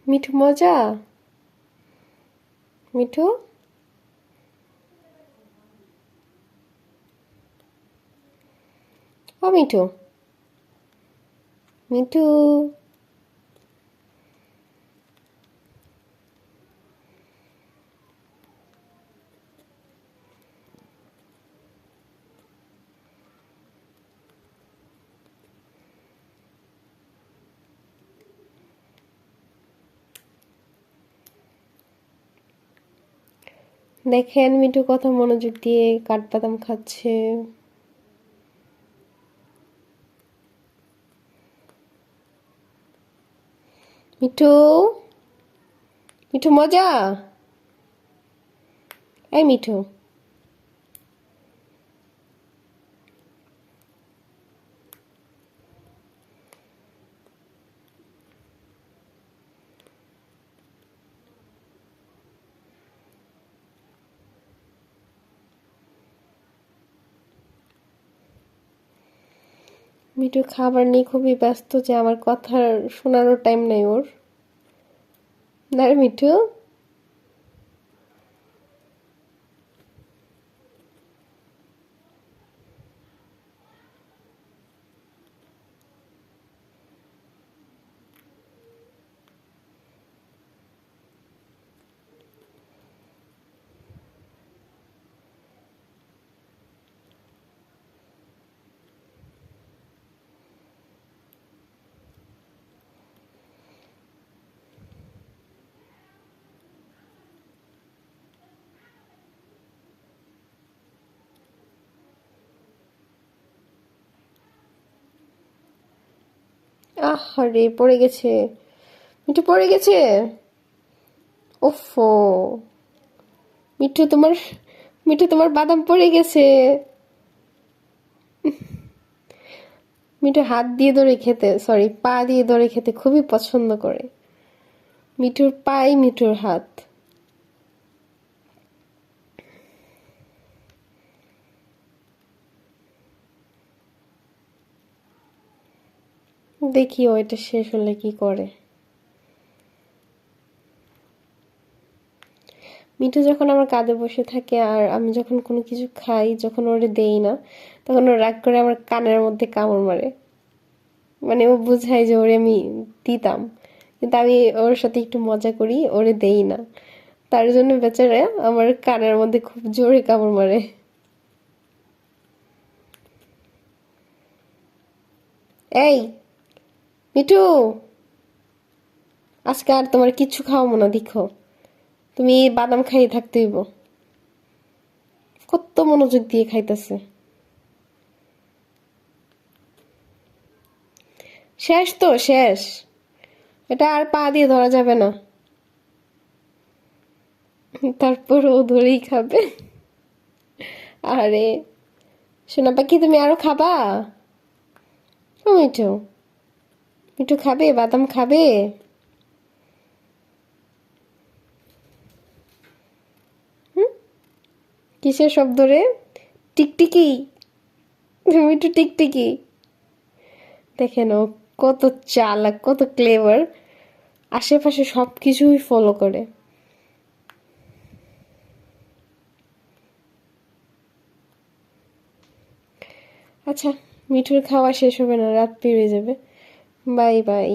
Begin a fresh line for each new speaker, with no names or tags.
মিঠু মজা। মিঠু, ও মিঠু, মিঠু। দেখেন মিঠু কত মনোযোগ দিয়ে কাঠবাদাম খাচ্ছে। মিঠু, মিঠু মজা। এই মিঠু, মিঠু খাবার নিয়ে খুবই ব্যস্ত, যে আমার কথা শোনারও টাইম নেই ওর। না রে মিঠু। আহারে পড়ে গেছে, মিঠু পড়ে গেছে। ওফো, মিঠু তোমার, মিঠু তোমার বাদাম পড়ে গেছে। মিঠু হাত দিয়ে ধরে খেতে, সরি পা দিয়ে ধরে খেতে খুবই পছন্দ করে। মিঠুর পাই মিঠুর হাত। দেখি ও এটা শেষ হলে কি করে। মিঠু যখন আমার কাঁধে বসে থাকে আর আমি যখন কোনো কিছু খাই, যখন ওরে দেই না, তখন ও রাগ করে আমার কানের মধ্যে কামড় মারে। মানে ও বুঝায় যে ওরে আমি দিতাম, কিন্তু আমি ওর সাথে একটু মজা করি, ওরে দেই না। তার জন্য বেচারা আমার কানের মধ্যে খুব জোরে কামড় মারে। এই মিঠু, আজকে আর তোমার কিচ্ছু খাওয়াবো না, দেখো তুমি বাদাম খাইয়ে থাকতে হইব। কত মনোযোগ দিয়ে খাইতেছে। শেষ তো শেষ, এটা আর পা দিয়ে ধরা যাবে না। তারপর ও ধরেই খাবে। আরে সোনা পাখি, তুমি আরো খাবা? ও মিঠু, মিঠু খাবে, বাদাম খাবে? কিসের শব্দ রে? টিকটিকি? মিঠু টিকটিকি। দেখেন ও কত চালাক, কত ক্লেভার, আশেপাশে সব কিছুই ফলো করে। আচ্ছা, মিঠুর খাওয়া শেষ হবে না, রাত পেরিয়ে যাবে। Bye bye.